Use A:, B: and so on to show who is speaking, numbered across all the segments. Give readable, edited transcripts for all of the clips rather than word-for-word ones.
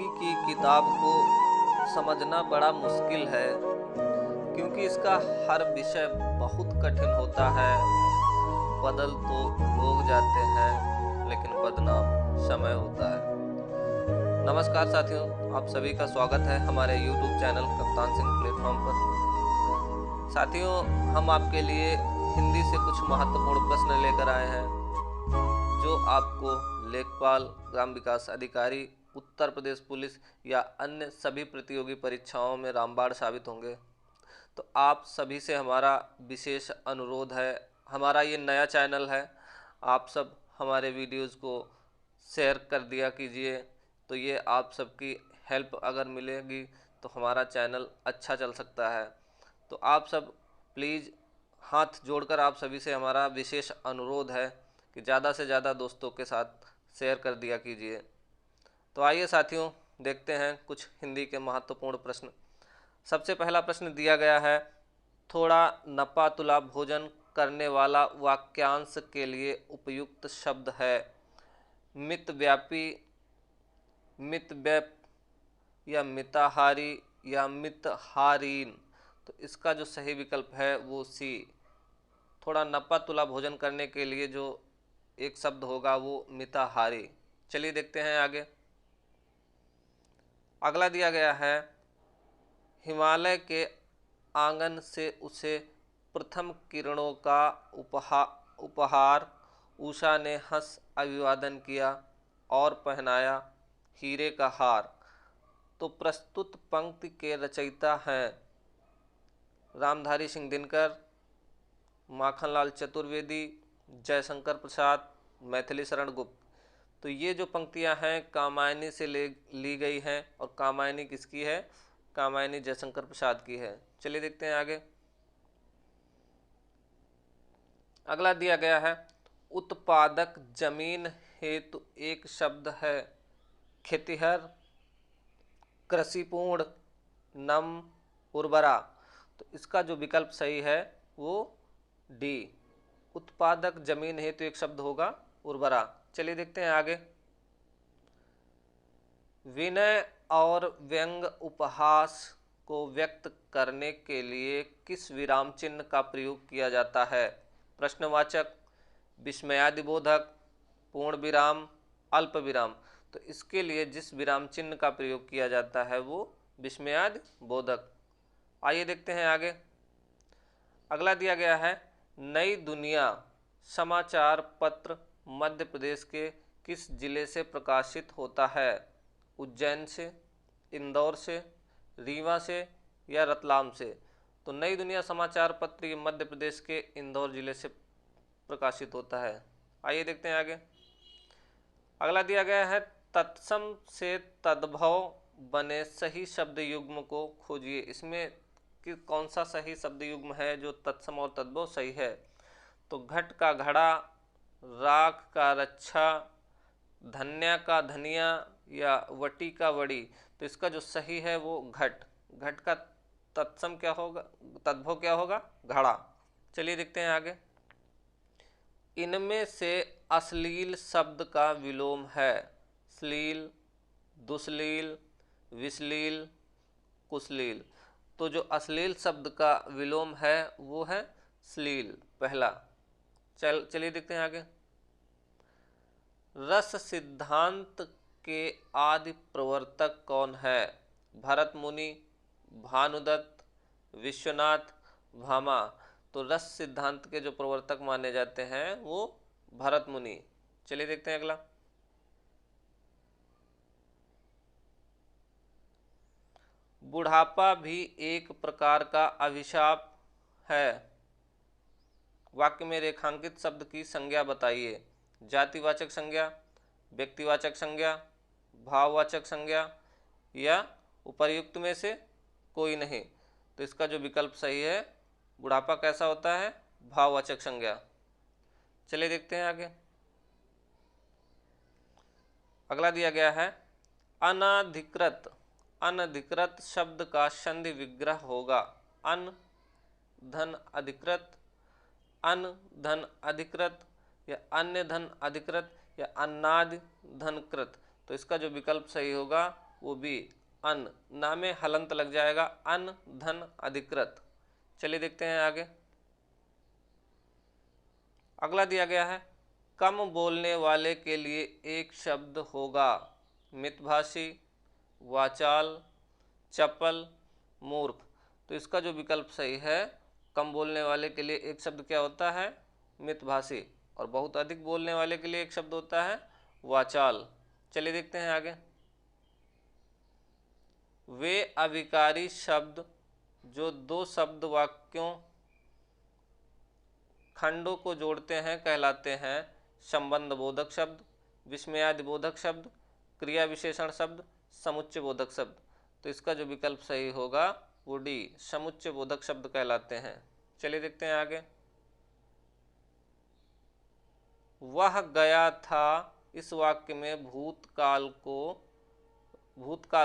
A: जिंदगी की किताब को समझना बड़ा मुश्किल है, क्योंकि इसका हर विषय बहुत कठिन होता है। बदल तो लोग जाते हैं, लेकिन बदनाम समय होता है। नमस्कार साथियों, आप सभी का स्वागत है हमारे YouTube channel Kaptan Singh platform पर। साथियों, हम आपके लिए हिंदी से कुछ महत्वपूर्ण प्रश्न लेकर आए हैं, जो आपको लेखपाल, ग्राम विकास अधिकारी, उत्तर प्रदेश पुलिस या अन्य सभी प्रतियोगी परीक्षाओं में रामबाण साबित होंगे। तो आप सभी से हमारा विशेष अनुरोध है, हमारा ये नया चैनल है, आप सब हमारे वीडियोज़ को शेयर कर दिया कीजिए। तो ये आप सबकी हेल्प अगर मिलेगी तो हमारा चैनल अच्छा चल सकता है। तो आप सब प्लीज़ हाथ जोड़कर आप सभी से हमारा विशेष अनुरोध है कि ज़्यादा से ज़्यादा दोस्तों के साथ शेयर कर दिया कीजिए। तो आइए साथियों, देखते हैं कुछ हिंदी के महत्वपूर्ण प्रश्न। सबसे पहला प्रश्न दिया गया है, थोड़ा नपा तुला भोजन करने वाला वाक्यांश के लिए उपयुक्त शब्द है मितव्यापी, मितव्यप या मिताहारी या मितहारीन। तो इसका जो सही विकल्प है वो सी। थोड़ा नपा तुला भोजन करने के लिए जो एक शब्द होगा वो मिताहारी। चलिए देखते हैं आगे। अगला दिया गया है, हिमालय के आंगन से उसे प्रथम किरणों का उपहार उषा ने हंस अभिवादन किया और पहनाया हीरे का हार। तो प्रस्तुत पंक्ति के रचयिता हैं रामधारी सिंह दिनकर, माखनलाल चतुर्वेदी, जयशंकर प्रसाद, मैथिली शरण गुप्त। तो ये जो पंक्तियां हैं कामायनी से ली गई हैं, और कामायनी किसकी है? कामायनी जयशंकर प्रसाद की है। चलिए देखते हैं आगे। अगला दिया गया है, उत्पादक जमीन हेतु एक शब्द है खेतिहर, कृषिपूर्ण, नम, उर्वरा। तो इसका जो विकल्प सही है वो डी। उत्पादक जमीन हेतु एक शब्द होगा उर्वरा। चलिए देखते हैं आगे। विनय और व्यंग उपहास को व्यक्त करने के लिए किस विराम चिन्ह का प्रयोग किया जाता है? प्रश्नवाचक, विस्मयादिबोधक, पूर्ण विराम, अल्प विराम। तो इसके लिए जिस विराम चिन्ह का प्रयोग किया जाता है वो विस्मयादिबोधक। आइए देखते हैं आगे। अगला दिया गया है, नई दुनिया समाचार पत्र मध्य प्रदेश के किस जिले से प्रकाशित होता है? उज्जैन से, इंदौर से, रीवा से या रतलाम से? तो नई दुनिया समाचार पत्र ये मध्य प्रदेश के इंदौर जिले से प्रकाशित होता है। आइए देखते हैं आगे। अगला दिया गया है, तत्सम से तद्भव बने सही शब्द युग्म को खोजिए। इसमें कि कौन सा सही शब्द युग्म है जो तत्सम और तद्भव सही है? तो घट का घड़ा, राख का रक्षा, धन्या का धनिया या वटी का वड़ी। तो इसका जो सही है वो घट। घट का तत्सम क्या होगा, तद्भव क्या होगा? घड़ा। चलिए देखते हैं आगे। इनमें से अश्लील शब्द का विलोम है श्लील, दुश्लील, विश्लील, कुश्लील। तो जो अश्लील शब्द का विलोम है वो है श्लील, पहला। चलिए देखते हैं आगे। रस सिद्धांत के आदि प्रवर्तक कौन है? भरत मुनि, भानुदत्त, विश्वनाथ, भामा। तो रस सिद्धांत के जो प्रवर्तक माने जाते हैं वो भरत मुनि। चलिए देखते हैं अगला। बुढ़ापा भी एक प्रकार का अभिशाप है। वाक्य में रेखांकित शब्द की संज्ञा बताइए। जातिवाचक संज्ञा, व्यक्तिवाचक संज्ञा, भाववाचक संज्ञा या उपर्युक्त में से कोई नहीं। तो इसका जो विकल्प सही है, बुढ़ापा कैसा होता है? भाववाचक संज्ञा। चलिए देखते हैं आगे। अगला दिया गया है, अनधिकृत। अनधिकृत शब्द का संधि विग्रह होगा अन धन अधिकृत, अन धन अधिकृत या अन्य धन अधिकृत या अन्नादि धनकृत। तो इसका जो विकल्प सही होगा वो भी अन, ना में हलंत लग जाएगा, अन धन अधिकृत। चलिए देखते हैं आगे। अगला दिया गया है, कम बोलने वाले के लिए एक शब्द होगा, मितभाषी, वाचाल, चपल, मूर्ख। तो इसका जो विकल्प सही है, कम बोलने वाले के लिए एक शब्द क्या होता है, मितभाषी, और बहुत अधिक बोलने वाले के लिए एक शब्द होता है वाचाल। चलिए देखते हैं आगे। वे अविकारी शब्द जो दो शब्द वाक्यों खंडों को जोड़ते हैं कहलाते हैं संबंध बोधक शब्द, विस्मयादि बोधक शब्द, क्रिया विशेषण शब्द, समुच्चय बोधक शब्द। तो इसका जो विकल्प सही होगा वो डी, समुच्चय बोधक शब्द कहलाते हैं। चलिए देखते हैं आगे। वह गया था, इस वाक्य में भूतकाल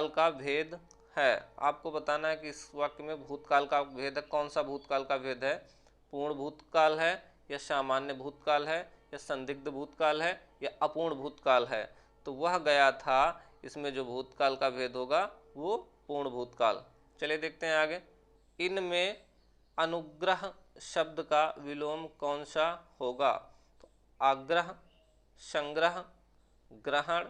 A: का भेद है। आपको बताना है कि इस वाक्य में भूतकाल का भेद है। कौन सा भूतकाल का भेद है, पूर्ण भूतकाल है या सामान्य भूतकाल है या संदिग्ध भूतकाल है या अपूर्ण भूतकाल है। तो वह गया था, इसमें जो भूतकाल का भेद होगा वो पूर्ण भूतकाल। चलिए देखते हैं आगे। इनमें अनुग्रह शब्द का विलोम कौन सा होगा, तो आग्रह, संग्रह, ग्रहण,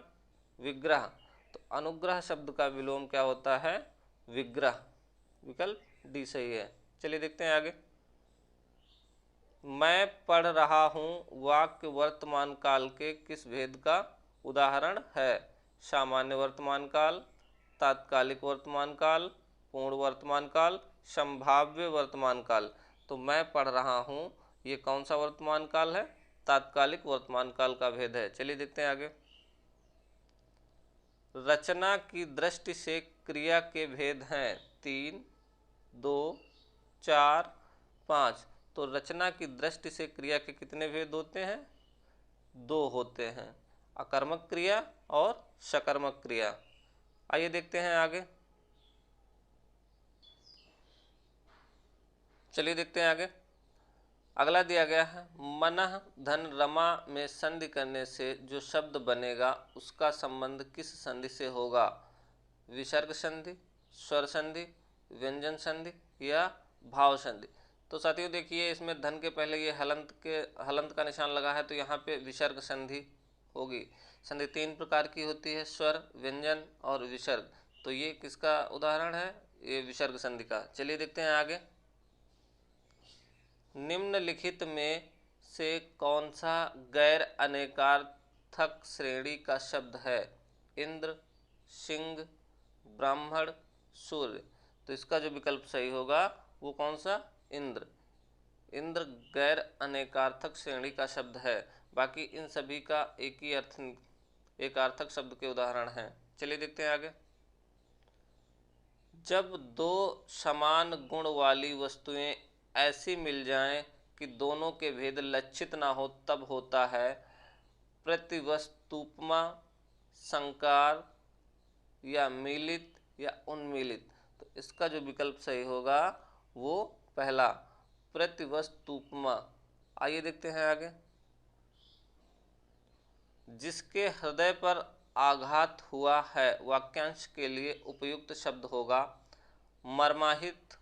A: विग्रह। तो अनुग्रह शब्द का विलोम क्या होता है, विग्रह। विकल्प डी सही है। चलिए देखते हैं आगे। मैं पढ़ रहा हूँ वाक्य वर्तमान काल के किस भेद का उदाहरण है, सामान्य वर्तमान काल, तात्कालिक वर्तमान काल, पूर्ण वर्तमान काल, संभाव्य वर्तमान काल। तो मैं पढ़ रहा हूँ, ये कौन सा वर्तमान काल है, तात्कालिक वर्तमान काल का भेद है। चलिए देखते हैं आगे। रचना की दृष्टि से क्रिया के भेद हैं 3, 2, 4, 5। तो रचना की दृष्टि से क्रिया के कितने भेद होते हैं, 2 होते हैं, अकर्मक क्रिया और सकर्मक क्रिया। आइए देखते हैं आगे। चलिए देखते हैं आगे। अगला दिया गया है, मनः धन रमा में संधि करने से जो शब्द बनेगा उसका संबंध किस संधि से होगा, विसर्ग संधि, स्वर संधि, व्यंजन संधि या भाव संधि। तो साथियों देखिए, इसमें धन के पहले ये हलंत का निशान लगा है, तो यहाँ पे विसर्ग संधि होगी। संधि 3 प्रकार की होती है, स्वर, व्यंजन और विसर्ग। तो ये किसका उदाहरण है, ये विसर्ग संधि का। चलिए देखते हैं आगे। निम्नलिखित में से कौन सा गैर अनेकार्थक श्रेणी का शब्द है, इंद्र, सिंह, ब्राह्मण, सूर्य। तो इसका जो विकल्प सही होगा वो कौन सा, इंद्र। इंद्र गैर अनेकार्थक श्रेणी का शब्द है, बाकी इन सभी का एक ही अर्थ, एक अर्थक शब्द के उदाहरण हैं। चलिए देखते हैं आगे। जब दो समान गुण वाली वस्तुएं ऐसी मिल जाएं कि दोनों के भेद लक्षित ना हो, तब होता है प्रतिवस्तुपमा, संकार या मिलित या उन्मिलित। तो इसका जो विकल्प सही होगा वो पहला, प्रतिवस्तुपमा। आइए देखते हैं आगे। जिसके हृदय पर आघात हुआ है वाक्यांश के लिए उपयुक्त शब्द होगा मर्माहित,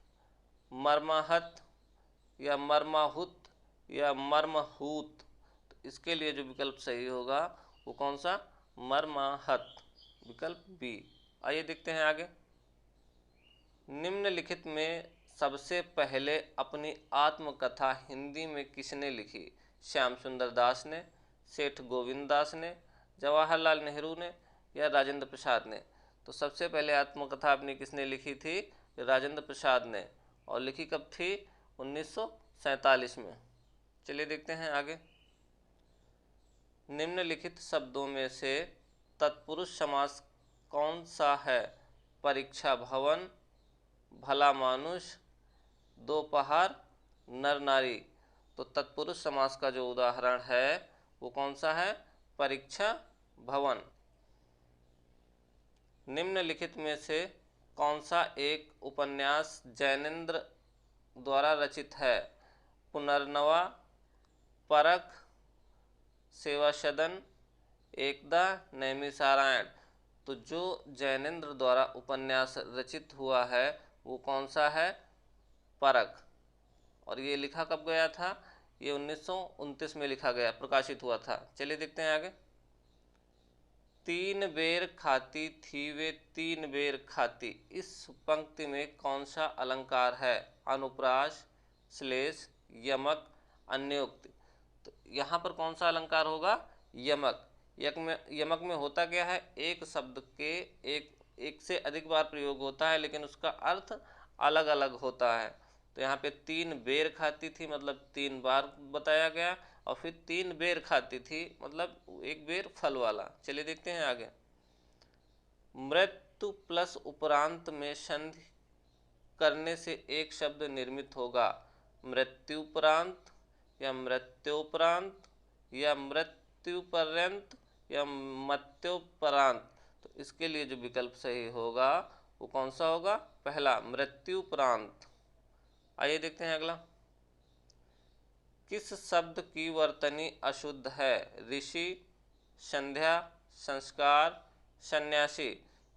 A: मर्माहत या मर्माहुत या मर्महूत। तो इसके लिए जो विकल्प सही होगा वो कौन सा, मर्माहत। विकल्प बी। आइए देखते हैं आगे। निम्नलिखित में सबसे पहले अपनी आत्मकथा हिंदी में किसने लिखी, श्याम सुंदर दास ने, सेठ गोविंद दास ने, जवाहरलाल नेहरू ने या राजेंद्र प्रसाद ने। तो सबसे पहले आत्मकथा अपनी किसने लिखी थी, राजेंद्र प्रसाद ने, और लिखी कब थी, 1947 में। चलिए देखते हैं आगे। निम्नलिखित शब्दों में से तत्पुरुष समास कौन सा है, परीक्षा भवन, भला मानुष, दोपहर, नर नारी। तो तत्पुरुष समास का जो उदाहरण है वो कौन सा है, परीक्षा भवन। निम्नलिखित में से कौन सा एक उपन्यास जैनेन्द्र द्वारा रचित है, पुनर्नवा, परख, सेवा सदन, एकदा, नैमिषारण्य। तो जो जैनेन्द्र द्वारा उपन्यास रचित हुआ है वो कौन सा है? परख। और ये लिखा कब गया था? ये 1929 में लिखा गया, प्रकाशित हुआ था। चलिए देखते हैं आगे। तीन बेर खाती थी वे तीन बेर खाती, इस पंक्ति में कौन सा अलंकार है? अनुप्रास, श्लेष, यमक, अन्योक्ति। तो यहाँ पर कौन सा अलंकार होगा? यमक। यमक में होता क्या है? एक शब्द के एक से अधिक बार प्रयोग होता है, लेकिन उसका अर्थ अलग अलग होता है। तो यहाँ पे तीन बेर खाती थी मतलब तीन बार बताया गया, और फिर तीन बेर खाती थी मतलब एक बेर फल वाला। चलिए देखते हैं आगे। मृत्यु प्लस उपरांत में संधि करने से एक शब्द निर्मित होगा। मृत्युपरांत या मृत्योपरांत या मृत्युपर्यंत या मत्योपरांत। तो इसके लिए जो विकल्प सही होगा वो कौन सा होगा? पहला, मृत्युपरांत। आइए देखते हैं अगला। किस शब्द की वर्तनी अशुद्ध है? ऋषि, संध्या, संस्कार, सन्यासी।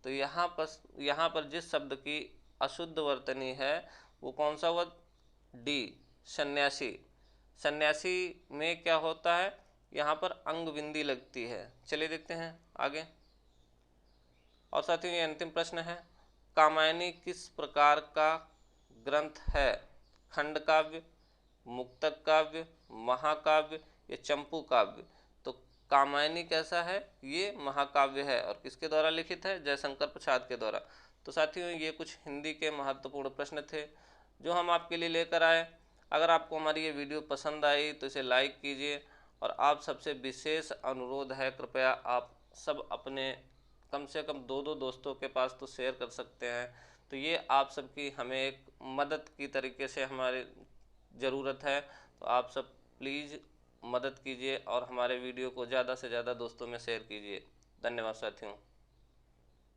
A: तो यहाँ पर जिस शब्द की अशुद्ध वर्तनी है वो कौन सा हुआ? डी, सन्यासी। सन्यासी में क्या होता है? यहाँ पर अंग बिंदी लगती है। चलिए देखते हैं आगे। और साथियों ये अंतिम प्रश्न है। कामायनी किस प्रकार का ग्रंथ है? खंड काव्य, मुक्तक काव्य, महाकाव्य या चंपू काव्य। तो कामायनी कैसा है? ये महाकाव्य है। और किसके द्वारा लिखित है? जयशंकर प्रसाद के द्वारा। तो साथियों ये कुछ हिंदी के महत्वपूर्ण प्रश्न थे जो हम आपके लिए लेकर आए। अगर आपको हमारी ये वीडियो पसंद आई तो इसे लाइक कीजिए, और आप सबसे विशेष अनुरोध है, कृपया आप सब अपने कम से कम दो दो दोस्तों के पास तो शेयर कर सकते हैं। तो ये आप सबकी हमें एक मदद की तरीके से हमारे ज़रूरत है। तो आप सब प्लीज़ मदद कीजिए और हमारे वीडियो को ज़्यादा से ज़्यादा दोस्तों में शेयर कीजिए। धन्यवाद साथियों।